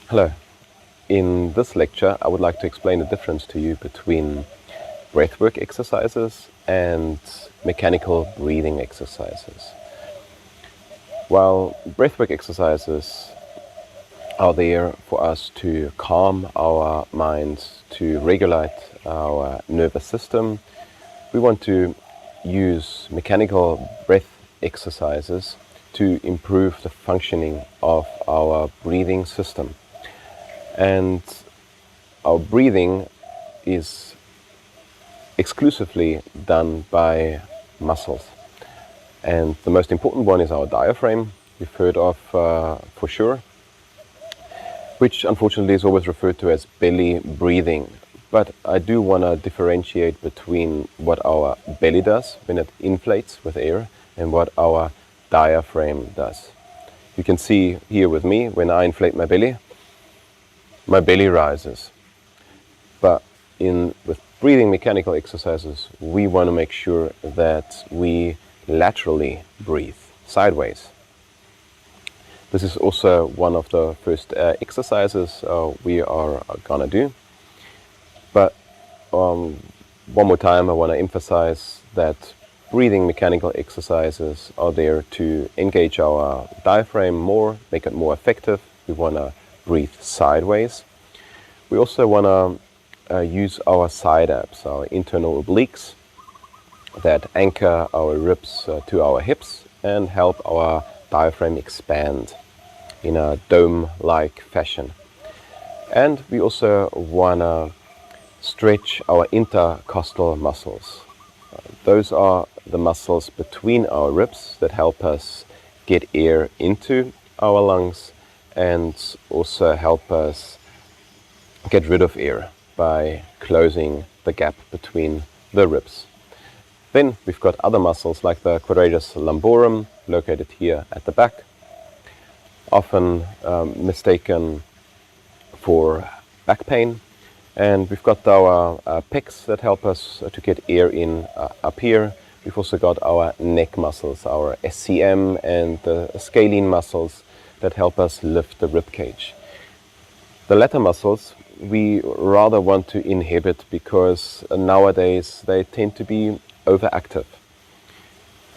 Hello. In this lecture, I would like to explain the difference to you between breathwork exercises and mechanical breathing exercises. While breathwork exercises are there for us to calm our minds, to regulate our nervous system, we want to use mechanical breath exercises to improve the functioning of our breathing system. And our breathing is exclusively done by muscles. And the most important one is our diaphragm, you've heard of for sure, which unfortunately is always referred to as belly breathing. But I do want to differentiate between what our belly does when it inflates with air and what our diaphragm does. You can see here with me, when I inflate my belly rises. But with breathing mechanical exercises, we want to make sure that we laterally breathe, sideways. This is also one of the first exercises we are gonna do. But one more time, I want to emphasize that breathing mechanical exercises are there to engage our diaphragm more, make it more effective. We want to breathe sideways. We also want to use our side abs, our internal obliques, that anchor our ribs to our hips and help our diaphragm expand in a dome-like fashion. And we also want to stretch our intercostal muscles. Those are the muscles between our ribs that help us get air into our lungs and also help us get rid of air by closing the gap between the ribs. Then we've got other muscles like the quadratus lumborum, located here at the back, often mistaken for back pain. And we've got our pecs that help us to get air in up here. We've also got our neck muscles, our SCM and the scalene muscles that help us lift the rib cage. The latter muscles we rather want to inhibit because nowadays they tend to be overactive.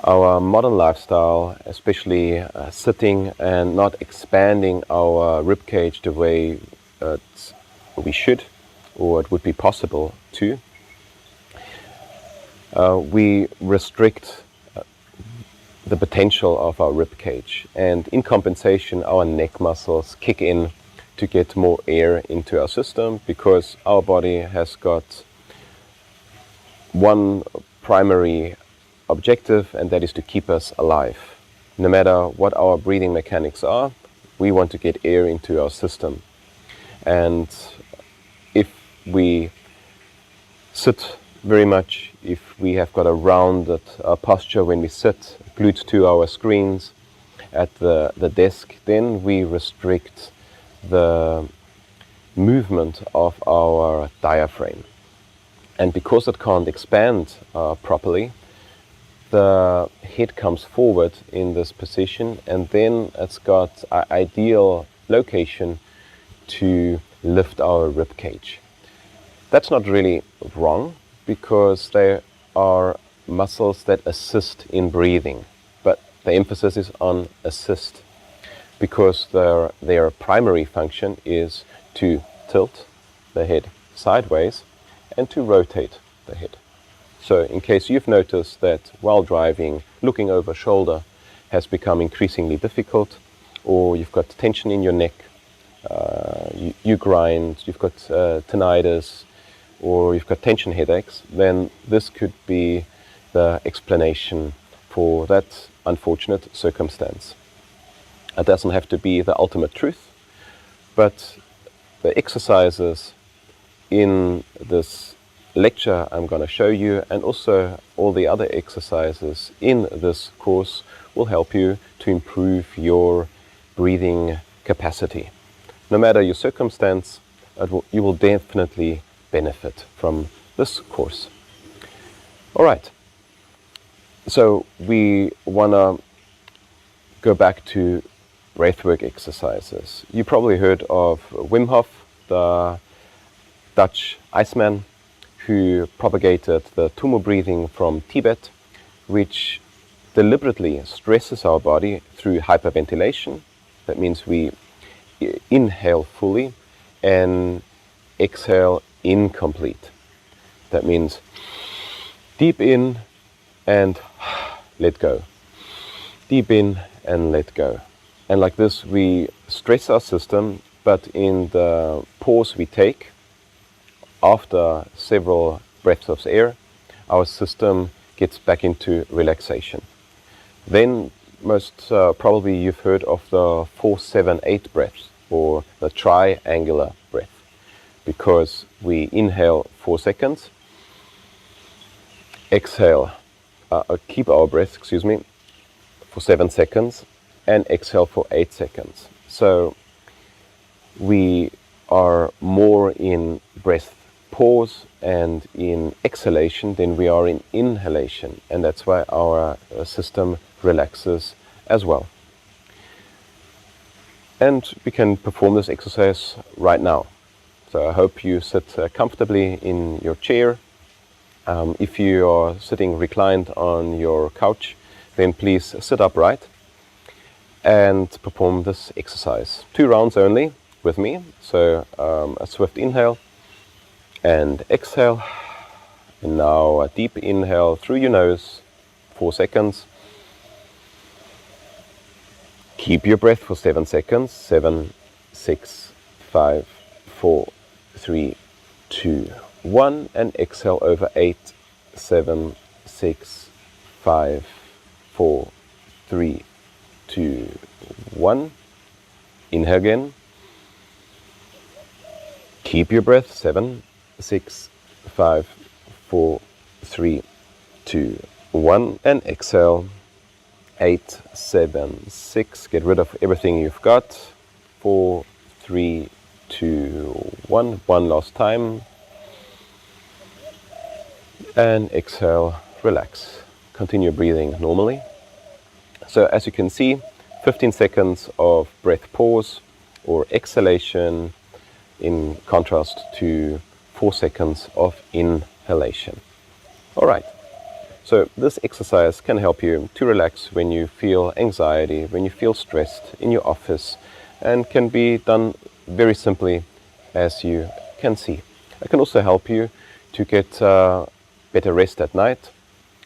Our modern lifestyle, especially sitting and not expanding our rib cage the way we should, or it would be possible to, we restrict the potential of our rib cage, and in compensation our neck muscles kick in to get more air into our system, because our body has got one primary objective, and that is to keep us alive. No matter what our breathing mechanics are, we want to get air into our system. And if we sit very much, if we have got a rounded posture when we sit, glued to our screens at the desk, then we restrict the movement of our diaphragm. And because it can't expand properly, the head comes forward in this position, and then it's got an ideal location to lift our rib cage. That's not really wrong, because there are muscles that assist in breathing, but the emphasis is on assist, because their primary function is to tilt the head sideways and to rotate the head. So in case you've noticed that while driving, looking over shoulder has become increasingly difficult, or you've got tension in your neck, you grind, you've got tinnitus, or you've got tension headaches, then this could be the explanation for that unfortunate circumstance. It doesn't have to be the ultimate truth, but the exercises in this lecture I'm going to show you, and also all the other exercises in this course, will help you to improve your breathing capacity. No matter your circumstance, you will definitely benefit from this course. All right, so we want to go back to breathwork exercises. You probably heard of Wim Hof, the Dutch Iceman who propagated the tummo breathing from Tibet, which deliberately stresses our body through hyperventilation. That means we inhale fully and exhale incomplete. That means deep in and let go. Deep in and let go. And like this we stress our system, but in the pause we take after several breaths of air, our system gets back into relaxation. Then most probably you've heard of the 4-7-8 breaths, or the triangular breath, because we inhale 4 seconds, exhale, keep our breath, for 7 seconds, and exhale for 8 seconds. So we are more in breath pause and in exhalation than we are in inhalation, and that's why our system relaxes as well. And we can perform this exercise right now. So I hope you sit comfortably in your chair. If you are sitting reclined on your couch, then please sit upright and perform this exercise. 2 rounds only with me. So a swift inhale and exhale. And now a deep inhale through your nose, 4 seconds. Keep your breath for 7 seconds. 7, 6, 5, 4, 3, 2, 1. And exhale over 8, 7, 6, 5, 4, 3, 2, 1. Inhale again. Keep your breath. 7, 6, 5, 4, 3, 2, 1. And exhale. 8, 7, 6. Get rid of everything you've got. 4, 3, 2, 1. One last time. And exhale. Relax. Continue breathing normally. So as you can see, 15 seconds of breath pause or exhalation in contrast to 4 seconds of inhalation. All right. So this exercise can help you to relax when you feel anxiety, when you feel stressed in your office, and can be done very simply, as you can see. It can also help you to get better rest at night,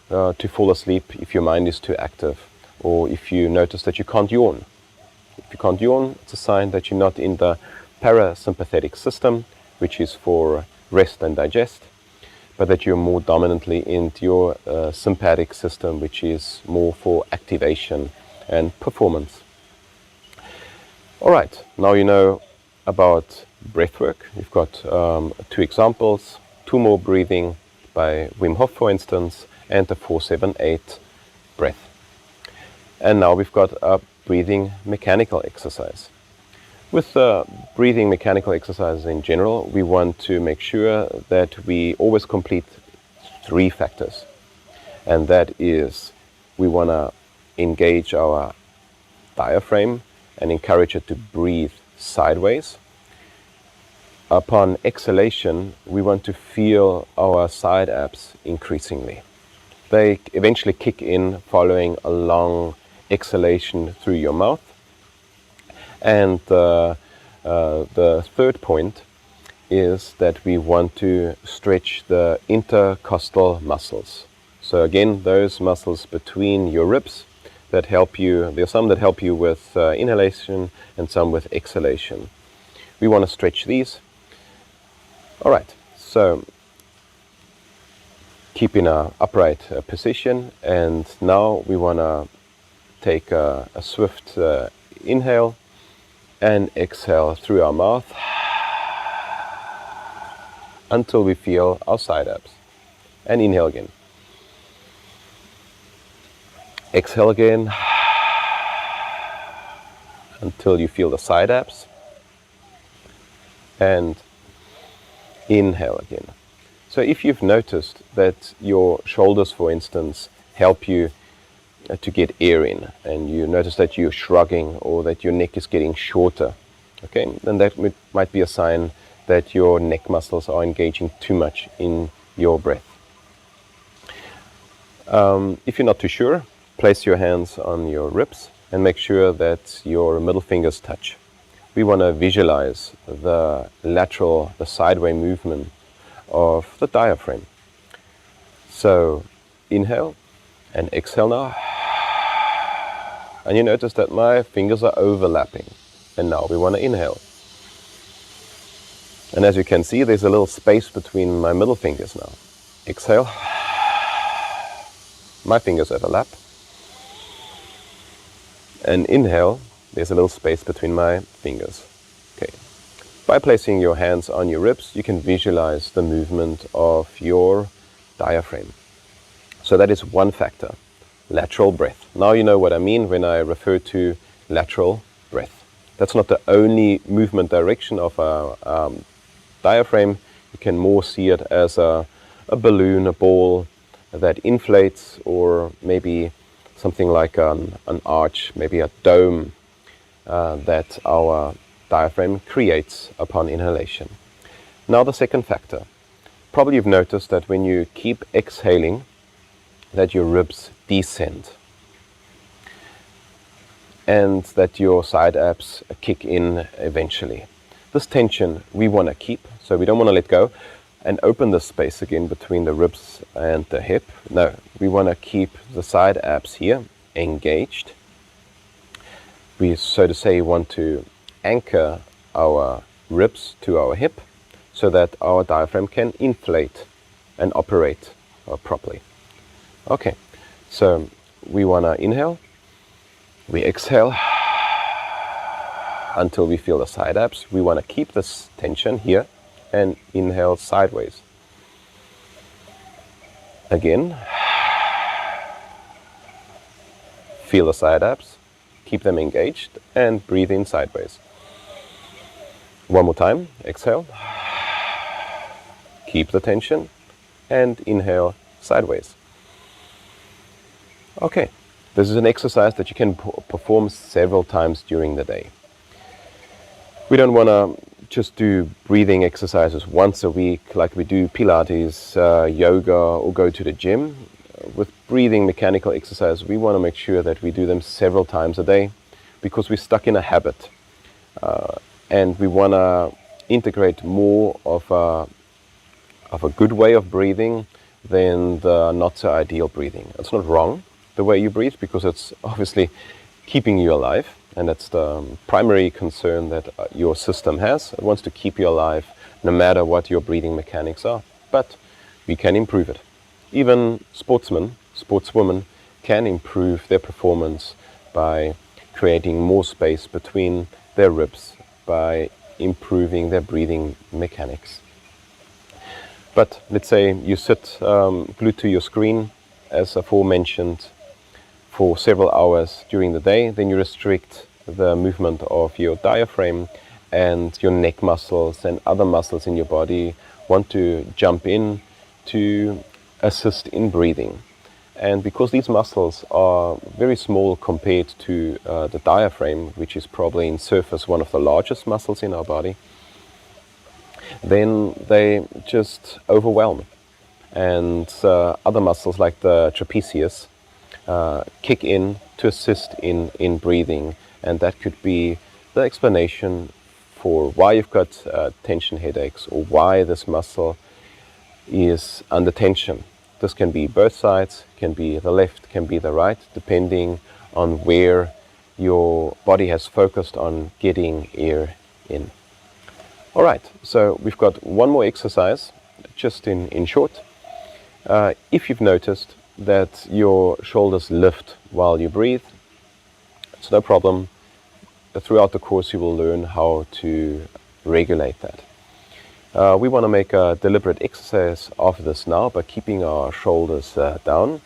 to fall asleep if your mind is too active, or if you notice that you can't yawn. If you can't yawn, it's a sign that you're not in the parasympathetic system, which is for rest and digest, but that you're more dominantly into your sympathetic system, which is more for activation and performance. All right, now you know about breathwork. We've got 2 examples, tummo breathing by Wim Hof, for instance, and the 4-7-8 breath. And now we've got a breathing mechanical exercise. With breathing mechanical exercises in general, we want to make sure that we always complete 3 factors. And that is, we want to engage our diaphragm and encourage it to breathe sideways. Upon exhalation, we want to feel our side abs increasingly. They eventually kick in following a long exhalation through your mouth. And the third point is that we want to stretch the intercostal muscles. So again, those muscles between your ribs that help you, there are some that help you with inhalation and some with exhalation. We want to stretch these. All right, so keep in an upright position, and now we want to take a swift inhale and exhale through our mouth until we feel our side abs. And inhale again. Exhale again until you feel the side abs. And inhale again. So if you've noticed that your shoulders, for instance, help you to get air in, and you notice that you're shrugging or that your neck is getting shorter, okay, then that might be a sign that your neck muscles are engaging too much in your breath. If you're not too sure, place your hands on your ribs and make sure that your middle fingers touch. We want to visualize the lateral, the sideway movement of the diaphragm. So inhale and exhale now. And you notice that my fingers are overlapping. And now we want to inhale. And as you can see, there's a little space between my middle fingers now. Exhale. My fingers overlap. And inhale, there's a little space between my fingers. Okay. By placing your hands on your ribs, you can visualize the movement of your diaphragm. So that is one factor, lateral breath. Now you know what I mean when I refer to lateral breath. That's not the only movement direction of a diaphragm. You can more see it as a balloon, a ball that inflates, or maybe something like an arch, maybe a dome that our diaphragm creates upon inhalation. Now the second factor. Probably you've noticed that when you keep exhaling, that your ribs descend and that your side abs kick in eventually. This tension we want to keep, so we don't want to let go and open the space again between the ribs and the hip. No, we want to keep the side abs here engaged. We, so to say, want to anchor our ribs to our hip so that our diaphragm can inflate and operate properly. Okay, so we want to inhale, we exhale until we feel the side abs. We want to keep this tension here and inhale sideways. Again, feel the side abs, keep them engaged, and breathe in sideways. One more time, exhale, keep the tension, and inhale sideways. Okay, this is an exercise that you can perform several times during the day. We don't want to just do breathing exercises once a week like we do Pilates, yoga, or go to the gym. With breathing mechanical exercise, we want to make sure that we do them several times a day because we're stuck in a habit. And we want to integrate more of a good way of breathing than the not so ideal breathing. It's not wrong, the way you breathe, because it's obviously keeping you alive, and that's the primary concern that your system has. It wants to keep you alive no matter what your breathing mechanics are, but we can improve it. Even sportsmen, sportswomen can improve their performance by creating more space between their ribs, by improving their breathing mechanics. But let's say you sit glued to your screen, as aforementioned, for several hours during the day, then you restrict the movement of your diaphragm, and your neck muscles and other muscles in your body want to jump in to assist in breathing. And because these muscles are very small compared to the diaphragm, which is probably in surface one of the largest muscles in our body, then they just overwhelm. And other muscles like the trapezius kick in to assist in breathing, and that could be the explanation for why you've got tension headaches, or why this muscle is under tension. This can be both sides, can be the left, can be the right, depending on where your body has focused on getting air in. All right, so we've got one more exercise, just in short. If you've noticed that your shoulders lift while you breathe, it's no problem. Throughout the course you will learn how to regulate that. We want to make a deliberate exercise of this now by keeping our shoulders down.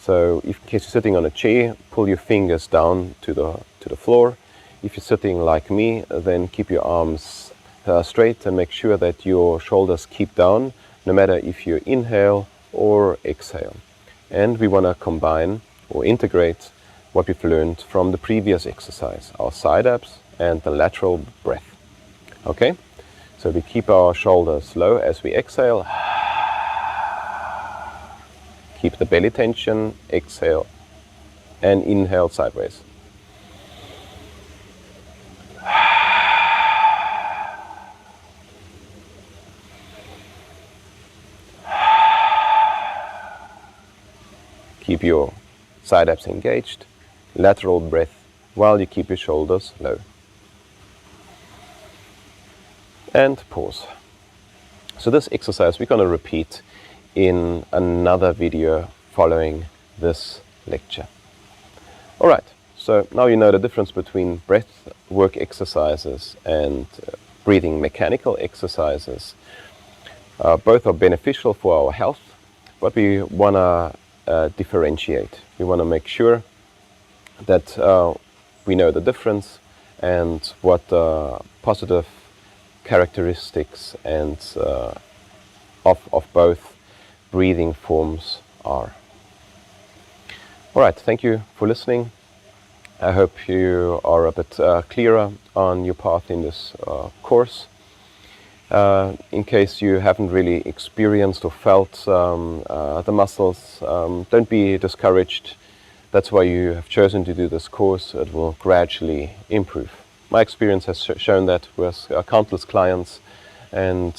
So if in case you're sitting on a chair, pull your fingers down to the floor. If you're sitting like me, then keep your arms straight and make sure that your shoulders keep down, no matter if you inhale or exhale. And we want to combine or integrate what we've learned from the previous exercise, our side abs and the lateral breath. Okay, so we keep our shoulders low as we exhale. Keep the belly tension, exhale, and inhale sideways. Keep your side abs engaged, lateral breath, while you keep your shoulders low. And pause. So this exercise we're going to repeat in another video following this lecture. Alright, so now you know the difference between breath work exercises and breathing mechanical exercises. Both are beneficial for our health, but we want to differentiate. We want to make sure that we know the difference and what positive characteristics and of both breathing forms are. Alright, thank you for listening. I hope you are a bit clearer on your path in this course. In case you haven't really experienced or felt the muscles, don't be discouraged. That's why you have chosen to do this course. It will gradually improve. My experience has shown that with countless clients, and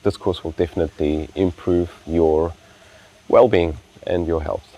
this course will definitely improve your well-being and your health.